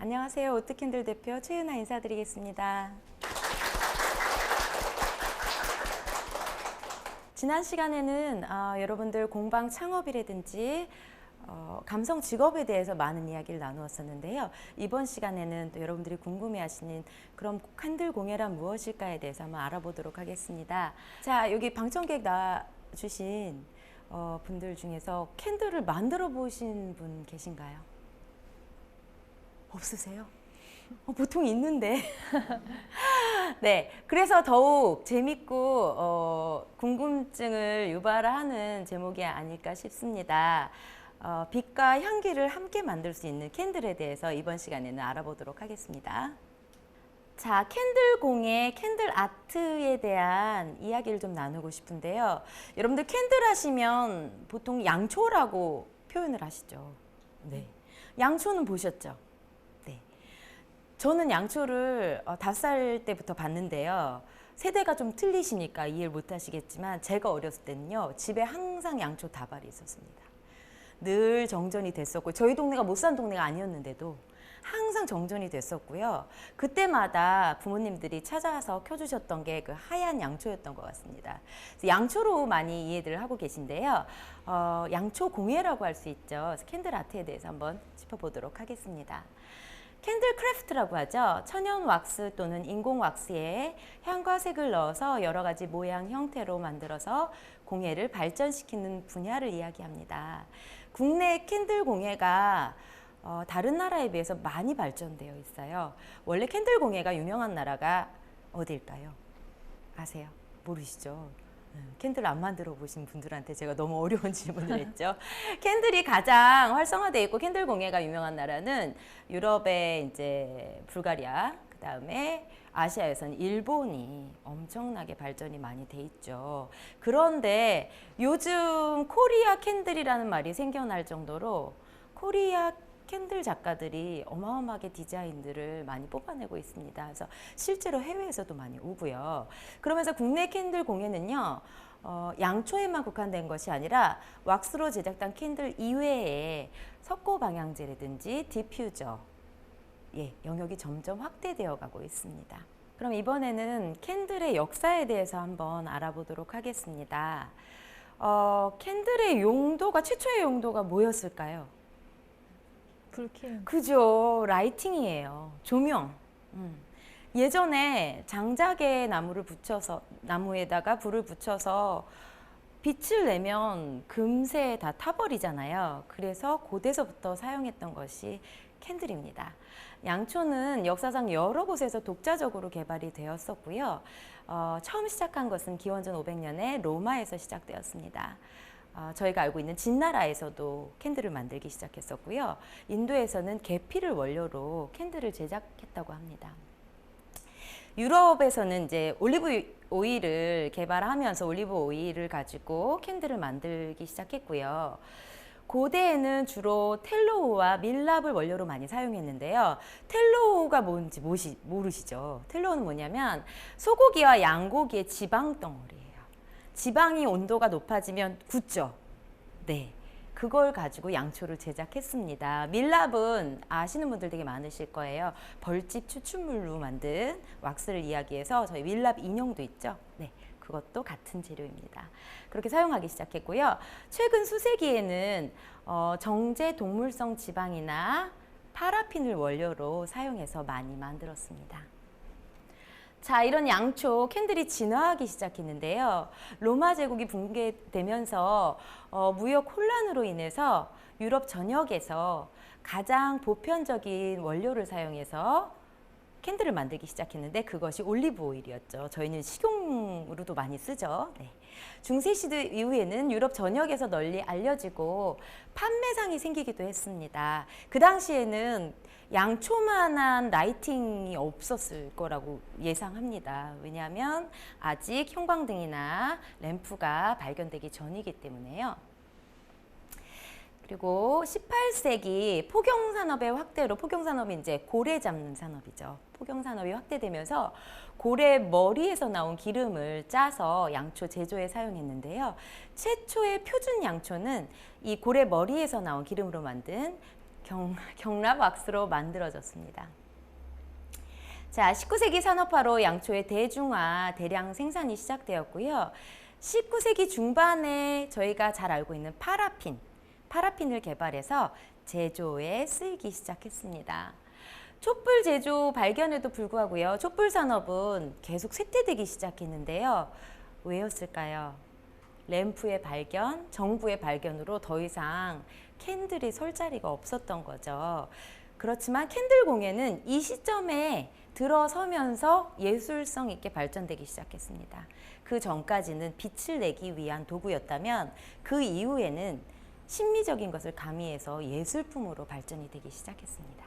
안녕하세요. 오트캔들 대표 최은아 인사드리겠습니다. 지난 시간에는 여러분들 공방 창업이라든지 감성 직업에 대해서 많은 이야기를 나누었었는데요. 이번 시간에는 또 여러분들이 궁금해하시는 그럼 캔들 공예란 무엇일까에 대해서 한번 알아보도록 하겠습니다. 자, 여기 방청객 나와주신 분들 중에서 캔들을 만들어 보신 분 계신가요? 없으세요? 보통 있는데. 네, 그래서 더욱 재밌고 궁금증을 유발하는 제목이 아닐까 싶습니다. 빛과 향기를 함께 만들 수 있는 캔들에 대해서 이번 시간에는 알아보도록 하겠습니다. 자, 캔들 공예, 캔들 아트에 대한 이야기를 좀 나누고 싶은데요. 여러분들 캔들 하시면 보통 양초라고 표현을 하시죠. 네, 양초는 보셨죠? 저는 양초를 5살 때부터 봤는데요. 세대가 좀 틀리시니까 이해를 못 하시겠지만 제가 어렸을 때는요. 집에 항상 양초 다발이 있었습니다. 늘 정전이 됐었고 저희 동네가 못 사는 동네가 아니었는데도 항상 정전이 됐었고요. 그때마다 부모님들이 찾아서 켜주셨던 게 그 하얀 양초였던 것 같습니다. 양초로 많이 이해를 하고 계신데요. 양초 공예라고 할 수 있죠. 그래서 캔들 아트에 대해서 한번 짚어보도록 하겠습니다. 캔들 크래프트라고 하죠. 천연 왁스 또는 인공 왁스에 향과 색을 넣어서 여러 가지 모양, 형태로 만들어서 공예를 발전시키는 분야를 이야기합니다. 국내 캔들 공예가 다른 나라에 비해서 많이 발전되어 있어요. 원래 캔들 공예가 유명한 나라가 어디일까요? 아세요? 모르시죠? 캔들 안 만들어 보신 분들한테 제가 너무 어려운 질문을 했죠. 캔들이 가장 활성화되어 있고 캔들 공예가 유명한 나라는 유럽의 이제 불가리아, 그 다음에 아시아에서는 일본이 엄청나게 발전이 많이 돼 있죠. 그런데 요즘 코리아 캔들이라는 말이 생겨날 정도로 코리아 캔들 작가들이 어마어마하게 디자인들을 많이 뽑아내고 있습니다. 그래서 실제로 해외에서도 많이 오고요. 그러면서 국내 캔들 공예는요. 양초에만 국한된 것이 아니라 왁스로 제작된 캔들 이외에 석고 방향제라든지 디퓨저 영역이 점점 확대되어 가고 있습니다. 그럼 이번에는 캔들의 역사에 대해서 한번 알아보도록 하겠습니다. 캔들의 용도가 최초의 용도가 뭐였을까요? 불쾌. 그죠. 라이팅이에요. 조명. 예전에 장작에 나무에다가 불을 붙여서 빛을 내면 금세 다 타버리잖아요. 그래서 고대서부터 사용했던 것이 캔들입니다. 양초는 역사상 여러 곳에서 독자적으로 개발이 되었었고요. 처음 시작한 것은 기원전 500년에 로마에서 시작되었습니다. 저희가 알고 있는 진나라에서도 캔들을 만들기 시작했었고요. 인도에서는 계피를 원료로 캔들을 제작했다고 합니다. 유럽에서는 이제 올리브 오일을 개발하면서 올리브 오일을 가지고 캔들을 만들기 시작했고요. 고대에는 주로 텔로우와 밀랍을 원료로 많이 사용했는데요. 텔로우가 뭔지 모르시죠? 텔로우는 뭐냐면 소고기와 양고기의 지방 덩어리예요. 지방이 온도가 높아지면 굳죠. 네, 그걸 가지고 양초를 제작했습니다. 밀랍은 아시는 분들 되게 많으실 거예요. 벌집 추출물로 만든 왁스를 이야기해서 저희 밀랍 인형도 있죠. 네, 그것도 같은 재료입니다. 그렇게 사용하기 시작했고요. 최근 수세기에는 정제 동물성 지방이나 파라핀을 원료로 사용해서 많이 만들었습니다. 자, 이런 양초 캔들이 진화하기 시작했는데요. 로마 제국이 붕괴되면서 무역 혼란으로 인해서 유럽 전역에서 가장 보편적인 원료를 사용해서 캔들을 만들기 시작했는데 그것이 올리브 오일이었죠. 저희는 식용으로도 많이 쓰죠. 네. 중세시대 이후에는 유럽 전역에서 널리 알려지고 판매상이 생기기도 했습니다. 그 당시에는 양초만한 라이팅이 없었을 거라고 예상합니다. 왜냐하면 아직 형광등이나 램프가 발견되기 전이기 때문에요. 그리고 18세기 포경산업의 확대로, 포경산업이 이제 고래 잡는 산업이죠. 포경산업이 확대되면서 고래 머리에서 나온 기름을 짜서 양초 제조에 사용했는데요. 최초의 표준 양초는 이 고래 머리에서 나온 기름으로 만든 경납 왁스로 만들어졌습니다. 자, 19세기 산업화로 양초의 대중화, 대량 생산이 시작되었고요. 19세기 중반에 저희가 잘 알고 있는 파라핀을 개발해서 제조에 쓰이기 시작했습니다. 촛불 제조 발견에도 불구하고요. 촛불 산업은 계속 쇠퇴되기 시작했는데요. 왜였을까요? 램프의 발견, 정부의 발견으로 더 이상 캔들이 설 자리가 없었던 거죠. 그렇지만 캔들 공예는 이 시점에 들어서면서 예술성 있게 발전되기 시작했습니다. 그 전까지는 빛을 내기 위한 도구였다면 그 이후에는 심미적인 것을 가미해서 예술품으로 발전이 되기 시작했습니다.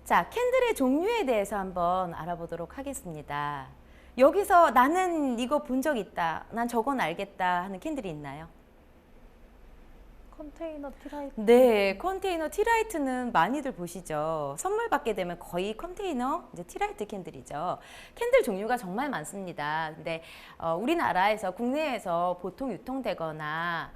자, 캔들의 종류에 대해서 한번 알아보도록 하겠습니다. 여기서 나는 이거 본 적 있다, 난 저건 알겠다 하는 캔들이 있나요? 컨테이너 티라이트. 네, 컨테이너 티라이트는 많이들 보시죠. 선물 받게 되면 거의 컨테이너 이제 티라이트 캔들이죠. 캔들 종류가 정말 많습니다. 근데 우리나라에서 국내에서 보통 유통되거나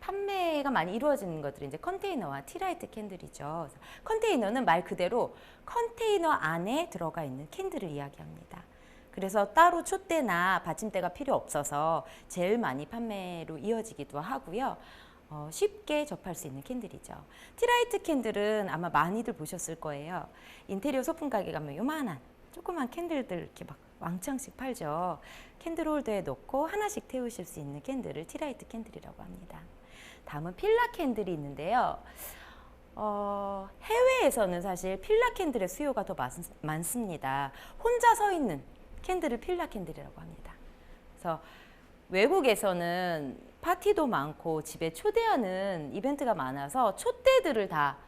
판매가 많이 이루어지는 것들이 이제 컨테이너와 티라이트 캔들이죠. 컨테이너는 말 그대로 컨테이너 안에 들어가 있는 캔들을 이야기합니다. 그래서 따로 촛대나 받침대가 필요 없어서 제일 많이 판매로 이어지기도 하고요. 쉽게 접할 수 있는 캔들이죠. 티라이트 캔들은 아마 많이들 보셨을 거예요. 인테리어 소품 가게 가면 요만한 조그만 캔들들 이렇게 막 왕창씩 팔죠. 캔들 홀더에 넣고 하나씩 태우실 수 있는 캔들을 티라이트 캔들이라고 합니다. 다음은 필라 캔들이 있는데요. 해외에서는 사실 필라 캔들의 수요가 더 많습니다. 혼자 서 있는 캔들을 필라 캔들이라고 합니다. 그래서 외국에서는 파티도 많고 집에 초대하는 이벤트가 많아서 촛대들을 다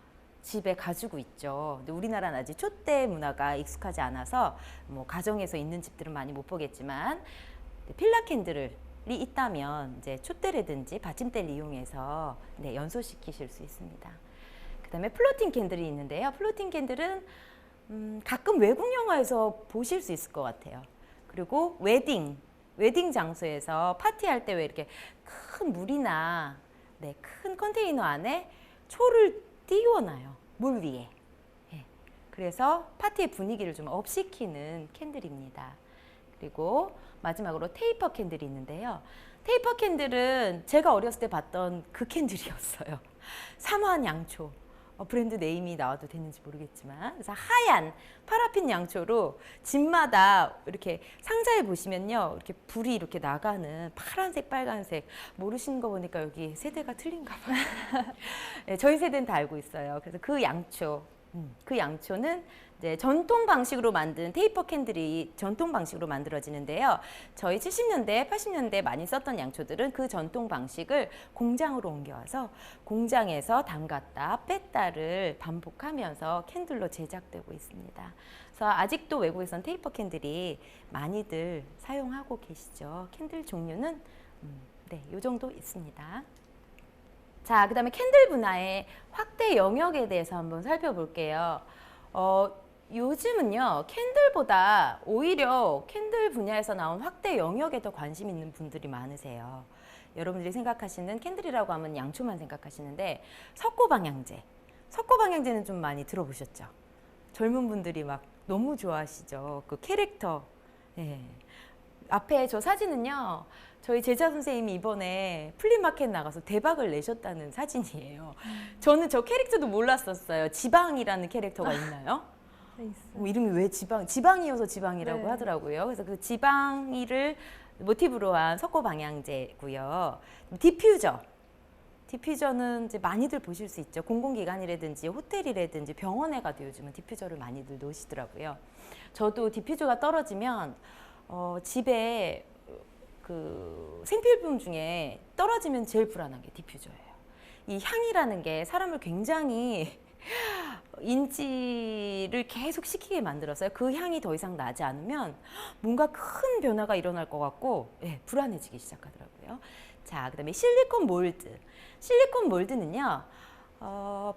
집에 가지고 있죠. 근데 우리나라는 아직 촛대 문화가 익숙하지 않아서 뭐 가정에서 있는 집들은 많이 못 보겠지만 필라 캔들이 있다면 이제 촛대라든지 받침대를 이용해서 네, 연소시키실 수 있습니다. 그다음에 플로팅 캔들이 있는데요. 플로팅 캔들은 가끔 외국 영화에서 보실 수 있을 것 같아요. 그리고 웨딩 장소에서 파티할 때 왜 이렇게 큰 물이나 네, 큰 컨테이너 안에 초를 띄워놔요. 물 위에. 예. 그래서 파티의 분위기를 좀 업시키는 캔들입니다. 그리고 마지막으로 테이퍼 캔들이 있는데요. 테이퍼 캔들은 제가 어렸을 때 봤던 그 캔들이었어요. 사모한 양초. 브랜드 네임이 나와도 되는지 모르겠지만, 그래서 하얀 파라핀 양초로 집마다 이렇게 상자에 보시면요, 이렇게 불이 이렇게 나가는 파란색, 빨간색. 모르시는 거 보니까 여기 세대가 틀린가 봐요. 네, 저희 세대는 다 알고 있어요. 그래서 그 양초는 이제 전통 방식으로 만든 테이퍼 캔들이 전통 방식으로 만들어지는데요. 저희 70년대, 80년대 많이 썼던 양초들은 그 전통 방식을 공장으로 옮겨와서 공장에서 담갔다 뺐다를 반복하면서 캔들로 제작되고 있습니다. 그래서 아직도 외국에선 테이퍼 캔들이 많이들 사용하고 계시죠. 캔들 종류는 네, 요 정도 있습니다. 자, 그다음에 캔들 분야의 확대 영역에 대해서 한번 살펴볼게요. 요즘은요, 캔들보다 오히려 캔들 분야에서 나온 확대 영역에 더 관심 있는 분들이 많으세요. 여러분들이 생각하시는 캔들이라고 하면 양초만 생각하시는데 석고방향제는 좀 많이 들어보셨죠? 젊은 분들이 막 너무 좋아하시죠. 그 캐릭터. 예. 앞에 저 사진은요, 저희 제자 선생님이 이번에 플리마켓 나가서 대박을 내셨다는 사진이에요. 저는 저 캐릭터도 몰랐었어요. 지방이라는 캐릭터가 있나요? 네, 있어요. 이름이 왜 지방이어서 지방이라고 네. 하더라고요. 그래서 그 지방이를 모티브로 한 석고방향제고요. 디퓨저는 이제 많이들 보실 수 있죠. 공공기관이라든지 호텔이라든지 병원에 가도 요즘은 디퓨저를 많이들 놓으시더라고요. 저도 디퓨저가 떨어지면 집에 그 생필품 중에 떨어지면 제일 불안한 게 디퓨저예요. 이 향이라는 게 사람을 굉장히 인지를 계속 시키게 만들어서요. 그 향이 더 이상 나지 않으면 뭔가 큰 변화가 일어날 것 같고 예, 불안해지기 시작하더라고요. 자, 그다음에 실리콘 몰드는요.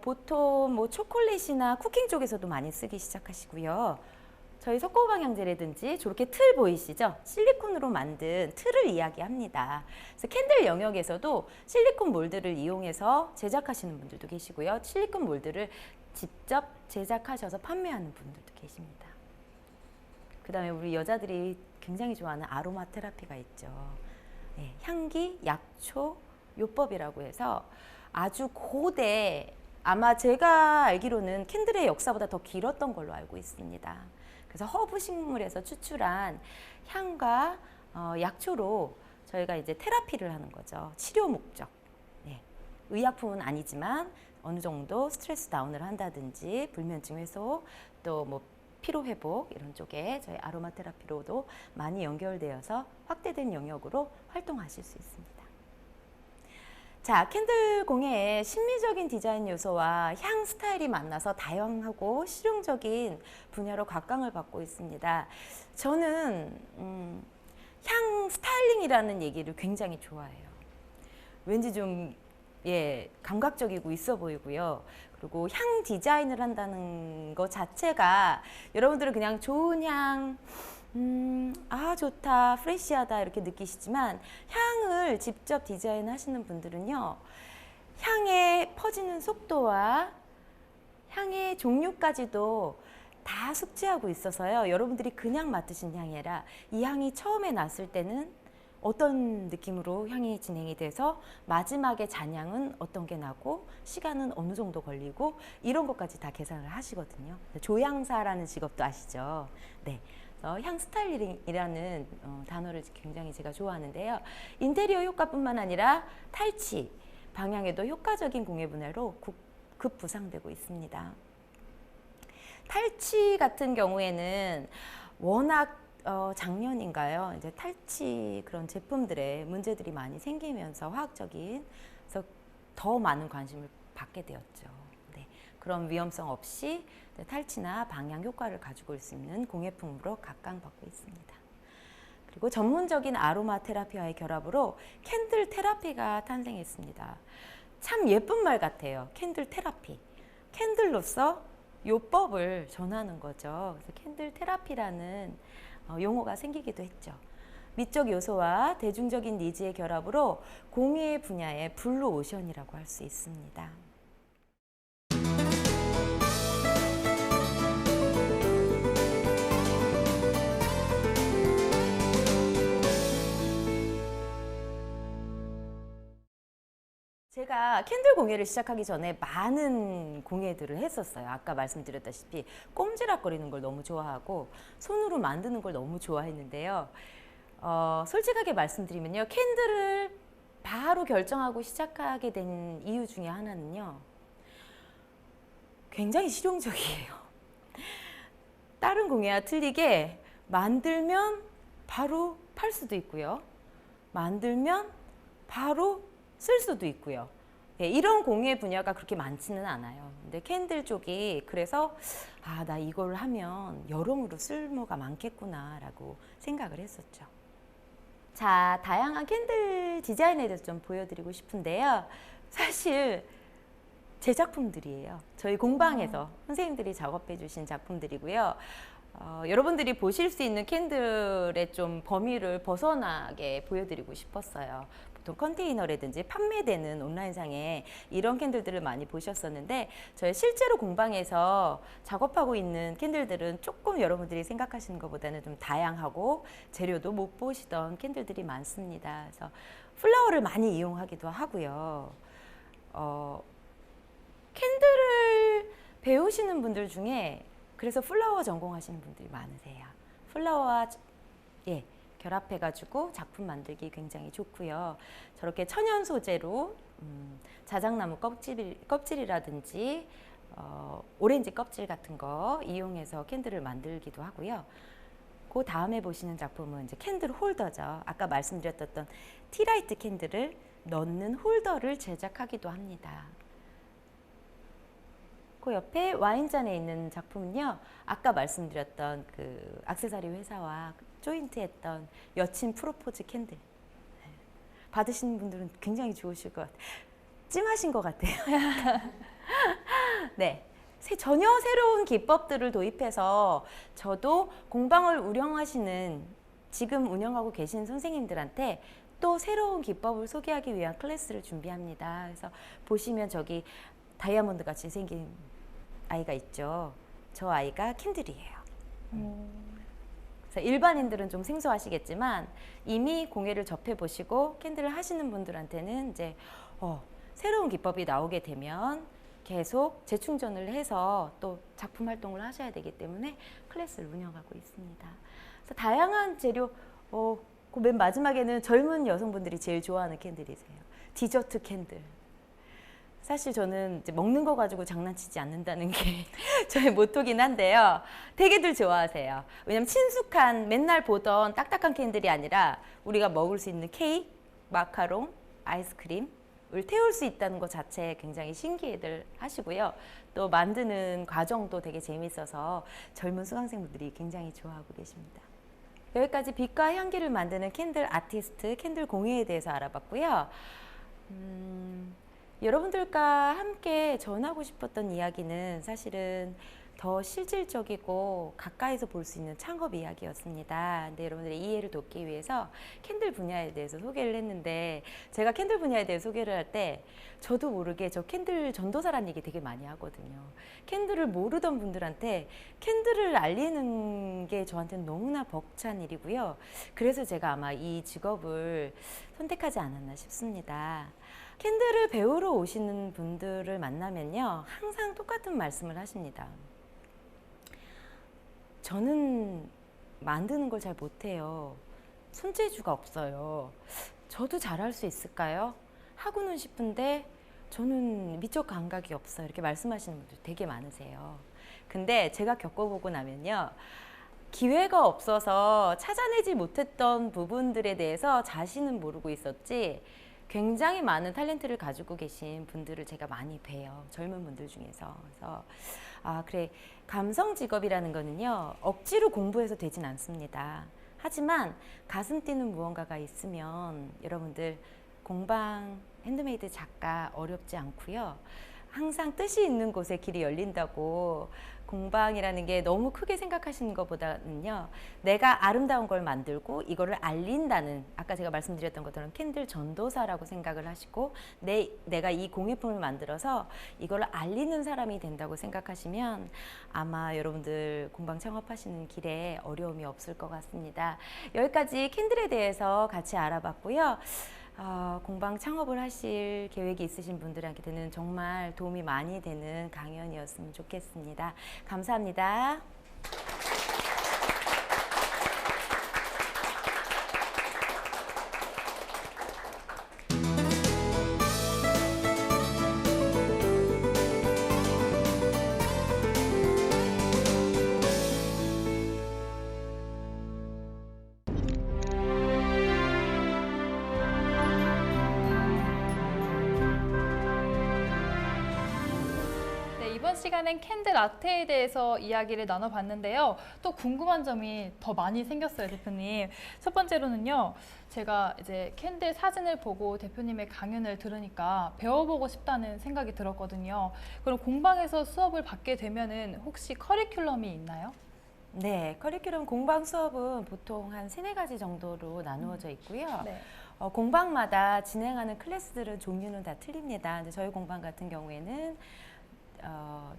보통 뭐 초콜릿이나 쿠킹 쪽에서도 많이 쓰기 시작하시고요. 저희 석고방향제라든지 저렇게 틀 보이시죠? 실리콘으로 만든 틀을 이야기합니다. 그래서 캔들 영역에서도 실리콘 몰드를 이용해서 제작하시는 분들도 계시고요. 실리콘 몰드를 직접 제작하셔서 판매하는 분들도 계십니다. 그 다음에 우리 여자들이 굉장히 좋아하는 아로마 테라피가 있죠. 네, 향기, 약초, 요법이라고 해서 아주 고대, 아마 제가 알기로는 캔들의 역사보다 더 길었던 걸로 알고 있습니다. 그래서 허브 식물에서 추출한 향과 약초로 저희가 이제 테라피를 하는 거죠. 치료 목적. 네. 의약품은 아니지만 어느 정도 스트레스 다운을 한다든지 불면증 해소, 또 뭐 피로 회복 이런 쪽에 저희 아로마 테라피로도 많이 연결되어서 확대된 영역으로 활동하실 수 있습니다. 자, 캔들 공예의 심미적인 디자인 요소와 향 스타일이 만나서 다양하고 실용적인 분야로 각광을 받고 있습니다. 저는 향 스타일링이라는 얘기를 굉장히 좋아해요. 왠지 좀 감각적이고 있어 보이고요. 그리고 향 디자인을 한다는 것 자체가 여러분들은 그냥 좋은 향, 좋다, 프레시하다 이렇게 느끼시지만 향을 직접 디자인하시는 분들은요, 향의 퍼지는 속도와 향의 종류까지도 다 숙지하고 있어서요, 여러분들이 그냥 맡으신 향이 아니라 이 향이 처음에 났을 때는 어떤 느낌으로 향이 진행이 돼서 마지막에 잔향은 어떤 게 나고 시간은 어느 정도 걸리고 이런 것까지 다 계산을 하시거든요. 조향사라는 직업도 아시죠? 네. 향 스타일링이라는 단어를 굉장히 제가 좋아하는데요. 인테리어 효과뿐만 아니라 탈취, 방향에도 효과적인 공예 분야로 급부상되고 있습니다. 탈취 같은 경우에는 워낙 작년인가요? 이제 탈취 그런 제품들에 문제들이 많이 생기면서 화학적인, 그래서 더 많은 관심을 받게 되었죠. 네. 그런 위험성 없이 탈취나 방향 효과를 가지고 올 수 있는 공예품으로 각광받고 있습니다. 그리고 전문적인 아로마 테라피와의 결합으로 캔들 테라피가 탄생했습니다. 참 예쁜 말 같아요. 캔들 테라피. 캔들로서 요법을 전하는 거죠. 그래서 캔들 테라피라는 용어가 생기기도 했죠. 미적 요소와 대중적인 니즈의 결합으로 공예 분야의 블루 오션이라고 할 수 있습니다. 제가 캔들 공예를 시작하기 전에 많은 공예들을 했었어요. 아까 말씀드렸다시피 꼼지락거리는 걸 너무 좋아하고 손으로 만드는 걸 너무 좋아했는데요. 솔직하게 말씀드리면요, 캔들을 바로 결정하고 시작하게 된 이유 중에 하나는요, 굉장히 실용적이에요. 다른 공예와 틀리게 만들면 바로 팔 수도 있고요, 만들면 바로 쓸 수도 있고요. 이런 공예 분야가 그렇게 많지는 않아요. 근데 캔들 쪽이 그래서 나 이걸 하면 여러모로 쓸모가 많겠구나라고 생각을 했었죠. 자, 다양한 캔들 디자인에 대해서 좀 보여드리고 싶은데요. 사실 제 작품들이에요. 저희 공방에서 선생님들이 작업해 주신 작품들이고요. 여러분들이 보실 수 있는 캔들의 좀 범위를 벗어나게 보여드리고 싶었어요. 보통 컨테이너라든지 판매되는 온라인상에 이런 캔들들을 많이 보셨었는데, 저희 실제로 공방에서 작업하고 있는 캔들들은 조금 여러분들이 생각하시는 것보다는 좀 다양하고 재료도 못 보시던 캔들들이 많습니다. 그래서 플라워를 많이 이용하기도 하고요. 캔들을 배우시는 분들 중에 그래서 플라워 전공하시는 분들이 많으세요. 플라워와 결합해가지고 작품 만들기 굉장히 좋고요. 저렇게 천연 소재로 자작나무 껍질이라든지 오렌지 껍질 같은 거 이용해서 캔들을 만들기도 하고요. 그 다음에 보시는 작품은 이제 캔들 홀더죠. 아까 말씀드렸던 티라이트 캔들을 넣는 홀더를 제작하기도 합니다. 그 옆에 와인잔에 있는 작품은요, 아까 말씀드렸던 그 액세서리 회사와 조인트했던 여친 프로포즈 캔들. 받으시는 분들은 굉장히 좋으실 것 같아요. 찜하신 것 같아요. 네, 전혀 새로운 기법들을 도입해서 저도 공방을 운영하시는 지금 운영하고 계신 선생님들한테 또 새로운 기법을 소개하기 위한 클래스를 준비합니다. 그래서 보시면 저기 다이아몬드 같이 생긴 아이가 있죠. 저 아이가 캔들이에요. 그래서 일반인들은 좀 생소하시겠지만 이미 공예를 접해 보시고 캔들을 하시는 분들한테는 이제 새로운 기법이 나오게 되면 계속 재충전을 해서 또 작품 활동을 하셔야 되기 때문에 클래스를 운영하고 있습니다. 그래서 다양한 재료, 그 맨 마지막에는 젊은 여성분들이 제일 좋아하는 캔들이세요. 디저트 캔들. 사실 저는 이제 먹는 거 가지고 장난치지 않는다는 게 저의 모토긴 한데요. 되게들 좋아하세요. 왜냐면 친숙한 맨날 보던 딱딱한 캔들이 아니라 우리가 먹을 수 있는 케이크, 마카롱, 아이스크림을 태울 수 있다는 것 자체에 굉장히 신기해들 하시고요. 또 만드는 과정도 되게 재밌어서 젊은 수강생분들이 굉장히 좋아하고 계십니다. 여기까지 빛과 향기를 만드는 캔들 아티스트, 캔들 공예에 대해서 알아봤고요. 여러분들과 함께 전하고 싶었던 이야기는 사실은 더 실질적이고 가까이서 볼 수 있는 창업 이야기였습니다. 근데 여러분들의 이해를 돕기 위해서 캔들 분야에 대해서 소개를 했는데 제가 캔들 분야에 대해 소개를 할 때 저도 모르게 저 캔들 전도사라는 얘기 되게 많이 하거든요. 캔들을 모르던 분들한테 캔들을 알리는 게 저한테는 너무나 벅찬 일이고요. 그래서 제가 아마 이 직업을 선택하지 않았나 싶습니다. 캔들을 배우러 오시는 분들을 만나면요, 항상 똑같은 말씀을 하십니다. 저는 만드는 걸 잘 못해요. 손재주가 없어요. 저도 잘할 수 있을까요? 하고는 싶은데 저는 미적 감각이 없어요. 이렇게 말씀하시는 분들 되게 많으세요. 근데 제가 겪어보고 나면요, 기회가 없어서 찾아내지 못했던 부분들에 대해서 자신은 모르고 있었지 굉장히 많은 탤런트를 가지고 계신 분들을 제가 많이 봬요. 젊은 분들 중에서. 그래서 그래, 감성 직업이라는 거는요, 억지로 공부해서 되진 않습니다. 하지만 가슴 뛰는 무언가가 있으면 여러분들 공방 핸드메이드 작가 어렵지 않고요. 항상 뜻이 있는 곳에 길이 열린다고, 공방이라는 게 너무 크게 생각하시는 것보다는요, 내가 아름다운 걸 만들고 이거를 알린다는, 아까 제가 말씀드렸던 것처럼 캔들 전도사라고 생각을 하시고 내가 이 공예품을 만들어서 이거를 알리는 사람이 된다고 생각하시면 아마 여러분들 공방 창업하시는 길에 어려움이 없을 것 같습니다. 여기까지 캔들에 대해서 같이 알아봤고요. 공방 창업을 하실 계획이 있으신 분들한테는 정말 도움이 많이 되는 강연이었으면 좋겠습니다. 감사합니다. 이번 시간엔 캔들 아트에 대해서 이야기를 나눠봤는데요. 또 궁금한 점이 더 많이 생겼어요, 대표님. 첫 번째로는요, 제가 이제 캔들 사진을 보고 대표님의 강연을 들으니까 배워보고 싶다는 생각이 들었거든요. 그럼 공방에서 수업을 받게 되면은 혹시 커리큘럼이 있나요? 네, 커리큘럼 공방 수업은 보통 한 3-4가지 정도로 나누어져 있고요. 네. 공방마다 진행하는 클래스들은 종류는 다 틀립니다. 근데 저희 공방 같은 경우에는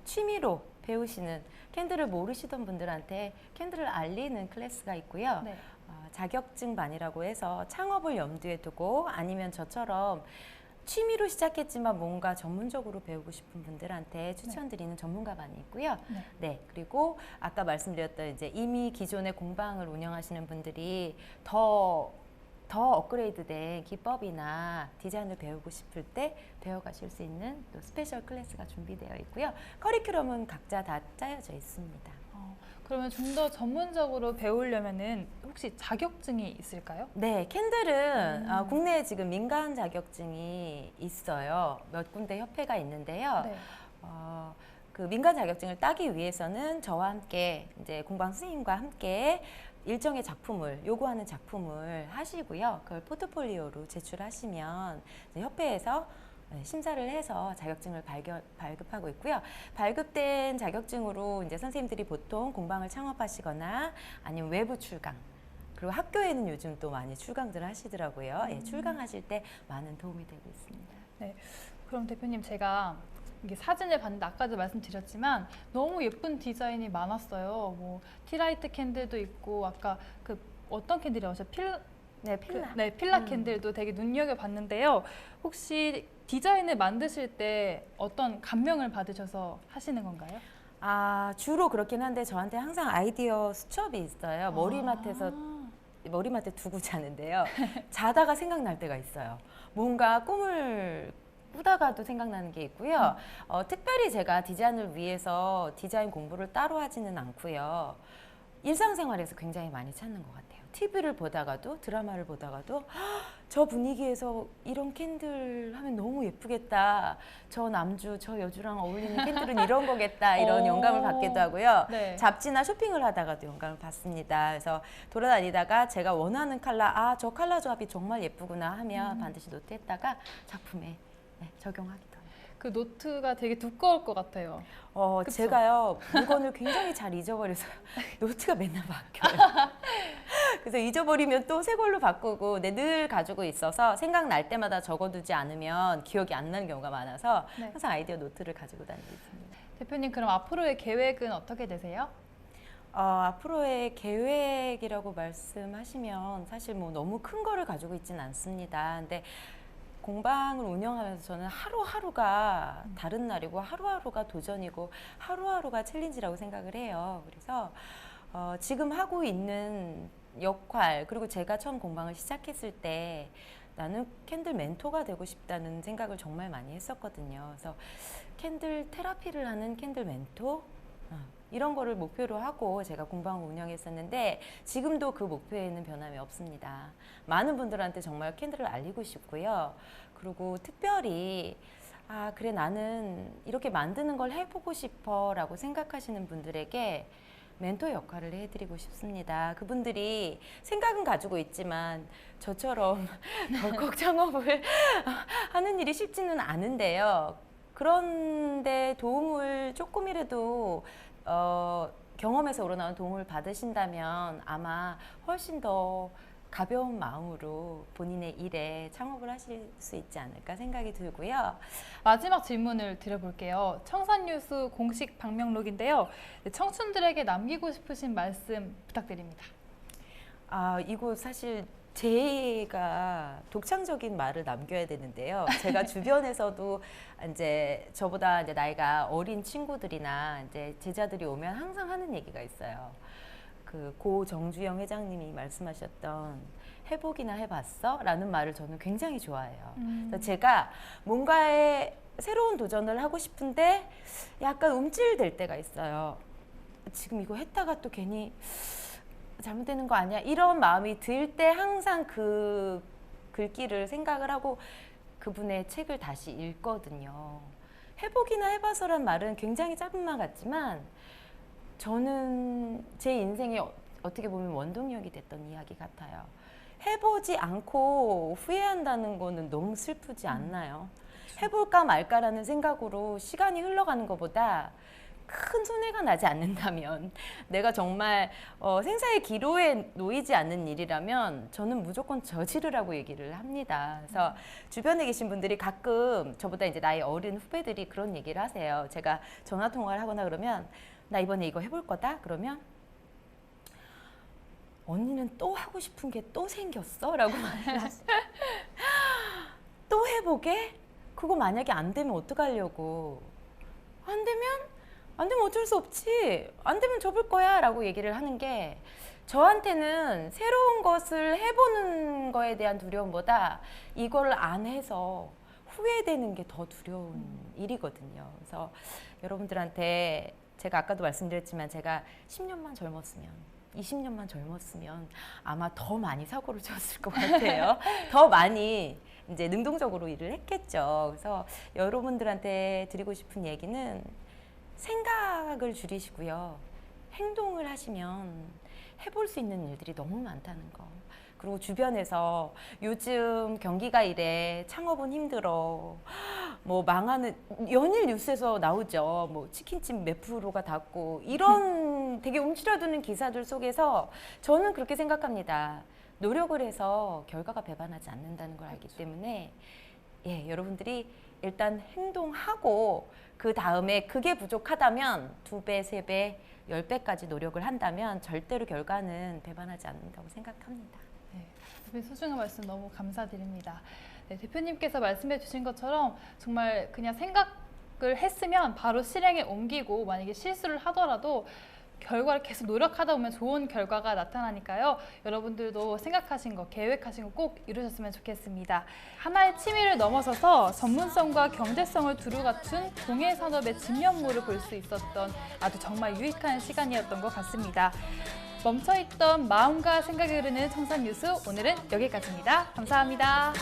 취미로 배우시는, 캔들을 모르시던 분들한테 캔들을 알리는 클래스가 있고요. 네. 자격증반이라고 해서 창업을 염두에 두고 아니면 저처럼 취미로 시작했지만 뭔가 전문적으로 배우고 싶은 분들한테 추천드리는 전문가반이 있고요. 네, 그리고 아까 말씀드렸던 이제 이미 기존의 공방을 운영하시는 분들이 더 업그레이드된 기법이나 디자인을 배우고 싶을 때 배워가실 수 있는 또 스페셜 클래스가 준비되어 있고요. 커리큘럼은 각자 다 짜여져 있습니다. 그러면 좀 더 전문적으로 배우려면은 혹시 자격증이 있을까요? 네, 캔들은 국내에 지금 민간 자격증이 있어요. 몇 군데 협회가 있는데요. 네. 그 민간 자격증을 따기 위해서는 저와 함께 이제 공방 스님과 함께 일정의 작품을 요구하는 작품을 하시고요. 그걸 포트폴리오로 제출하시면 이제 협회에서 심사를 해서 자격증을 발급하고 있고요. 발급된 자격증으로 이제 선생님들이 보통 공방을 창업하시거나 아니면 외부 출강, 그리고 학교에는 요즘 또 많이 출강들을 하시더라고요. 예, 출강하실 때 많은 도움이 되고 있습니다. 네. 그럼 대표님, 제가 이게 사진을 봤는데 아까도 말씀드렸지만 너무 예쁜 디자인이 많았어요. 뭐 티라이트 캔들도 있고, 아까 그 어떤 캔들이라고 하셨죠? 네, 필라. 네, 필라 캔들도 되게 눈여겨봤는데요. 혹시 디자인을 만드실 때 어떤 감명을 받으셔서 하시는 건가요? 아, 주로 그렇긴 한데 저한테 항상 아이디어 수첩이 있어요. 머리맡에 두고 자는데요. 자다가 생각날 때가 있어요. 뭔가 꿈을 꾸다가도 생각나는 게 있고요. 특별히 제가 디자인을 위해서 디자인 공부를 따로 하지는 않고요. 일상생활에서 굉장히 많이 찾는 것 같아요. TV를 보다가도, 드라마를 보다가도 저 분위기에서 이런 캔들 하면 너무 예쁘겠다. 저 남주, 저 여주랑 어울리는 캔들은 이런 거겠다. 이런 영감을 받기도 하고요. 네. 잡지나 쇼핑을 하다가도 영감을 받습니다. 그래서 돌아다니다가 제가 원하는 컬러, 아, 저 컬러 조합이 정말 예쁘구나 하면 반드시 노트했다가 작품에 적용하기도 합니다. 그 노트가 되게 두꺼울 것 같아요. 그쵸? 제가요, 물건을 굉장히 잘 잊어버려서 노트가 맨날 바뀌어요. 그래서 잊어버리면 또 새 걸로 바꾸고 늘 가지고 있어서 생각날 때마다 적어두지 않으면 기억이 안 나는 경우가 많아서 네. 항상 아이디어 노트를 가지고 다니고 있습니다. 대표님, 그럼 앞으로의 계획은 어떻게 되세요? 앞으로의 계획이라고 말씀하시면 사실 뭐 너무 큰 거를 가지고 있지는 않습니다. 근데 공방을 운영하면서 저는 하루하루가 다른 날이고 하루하루가 도전이고 하루하루가 챌린지라고 생각을 해요. 그래서 지금 하고 있는 역할, 그리고 제가 처음 공방을 시작했을 때 나는 캔들 멘토가 되고 싶다는 생각을 정말 많이 했었거든요. 그래서 캔들 테라피를 하는 캔들 멘토, 이런 거를 목표로 하고 제가 공방을 운영했었는데 지금도 그 목표에는 변함이 없습니다. 많은 분들한테 정말 캔들을 알리고 싶고요. 그리고 특별히 그래, 나는 이렇게 만드는 걸 해보고 싶어 라고 생각하시는 분들에게 멘토 역할을 해드리고 싶습니다. 그분들이 생각은 가지고 있지만 저처럼 덜컥 창업을 하는 일이 쉽지는 않은데요. 그런데 도움을 조금이라도 경험에서 우러나온 도움을 받으신다면 아마 훨씬 더 가벼운 마음으로 본인의 일에 창업을 하실 수 있지 않을까 생각이 들고요. 마지막 질문을 드려볼게요. 청산유수 공식 방명록인데요. 청춘들에게 남기고 싶으신 말씀 부탁드립니다. 이거 사실 제가 독창적인 말을 남겨야 되는데요. 제가 주변에서도 이제 저보다 이제 나이가 어린 친구들이나 이제 제자들이 오면 항상 하는 얘기가 있어요. 그 고 정주영 회장님이 말씀하셨던 해보기나 해봤어? 라는 말을 저는 굉장히 좋아해요. 그래서 제가 뭔가에 새로운 도전을 하고 싶은데 약간 움찔될 때가 있어요. 지금 이거 했다가 또 괜히 잘못되는 거 아니야? 이런 마음이 들 때 항상 그 글귀를 생각을 하고 그분의 책을 다시 읽거든요. 해보기나 해봐서란 말은 굉장히 짧은 말 같지만 저는 제 인생에 어떻게 보면 원동력이 됐던 이야기 같아요. 해보지 않고 후회한다는 거는 너무 슬프지 않나요? 해볼까 말까라는 생각으로 시간이 흘러가는 것보다 큰 손해가 나지 않는다면, 내가 정말 생사의 기로에 놓이지 않는 일이라면 저는 무조건 저지르라고 얘기를 합니다. 그래서 주변에 계신 분들이 가끔 저보다 이제 나이 어린 후배들이 그런 얘기를 하세요. 제가 전화 통화를 하거나 그러면 나 이번에 이거 해볼 거다? 그러면 언니는 또 하고 싶은 게 또 생겼어? 라고 말을 하세요. 또 해보게? 그거 만약에 안 되면 어떡하려고? 안 되면 어쩔 수 없지. 안 되면 접을 거야 라고 얘기를 하는 게 저한테는 새로운 것을 해보는 거에 대한 두려움보다 이걸 안 해서 후회되는 게 더 두려운 일이거든요. 그래서 여러분들한테 제가 아까도 말씀드렸지만 제가 10년만 젊었으면 20년만 젊었으면 아마 더 많이 사고를 쳤을 것 같아요. 더 많이 이제 능동적으로 일을 했겠죠. 그래서 여러분들한테 드리고 싶은 얘기는 생각을 줄이시고요. 행동을 하시면 해볼 수 있는 일들이 너무 많다는 거. 그리고 주변에서 요즘 경기가 이래, 창업은 힘들어, 뭐 망하는, 연일 뉴스에서 나오죠. 뭐 치킨집 몇 프로가 닫고 이런 되게 움츠러드는 기사들 속에서 저는 그렇게 생각합니다. 노력을 해서 결과가 배반하지 않는다는 걸 알기 때문에 예, 여러분들이 일단 행동하고 그 다음에 그게 부족하다면 2배, 3배, 10배까지 노력을 한다면 절대로 결과는 배반하지 않는다고 생각합니다. 네, 대표님 소중한 말씀 너무 감사드립니다. 네, 대표님께서 말씀해 주신 것처럼 정말 그냥 생각을 했으면 바로 실행에 옮기고 만약에 실수를 하더라도 결과를 계속 노력하다 보면 좋은 결과가 나타나니까요. 여러분들도 생각하신 거, 계획하신 거 꼭 이루셨으면 좋겠습니다. 하나의 취미를 넘어서서 전문성과 경제성을 두루 갖춘 공예 산업의 진면모를 볼 수 있었던 아주 정말 유익한 시간이었던 것 같습니다. 멈춰있던 마음과 생각이 흐르는 청산 뉴스, 오늘은 여기까지입니다. 감사합니다.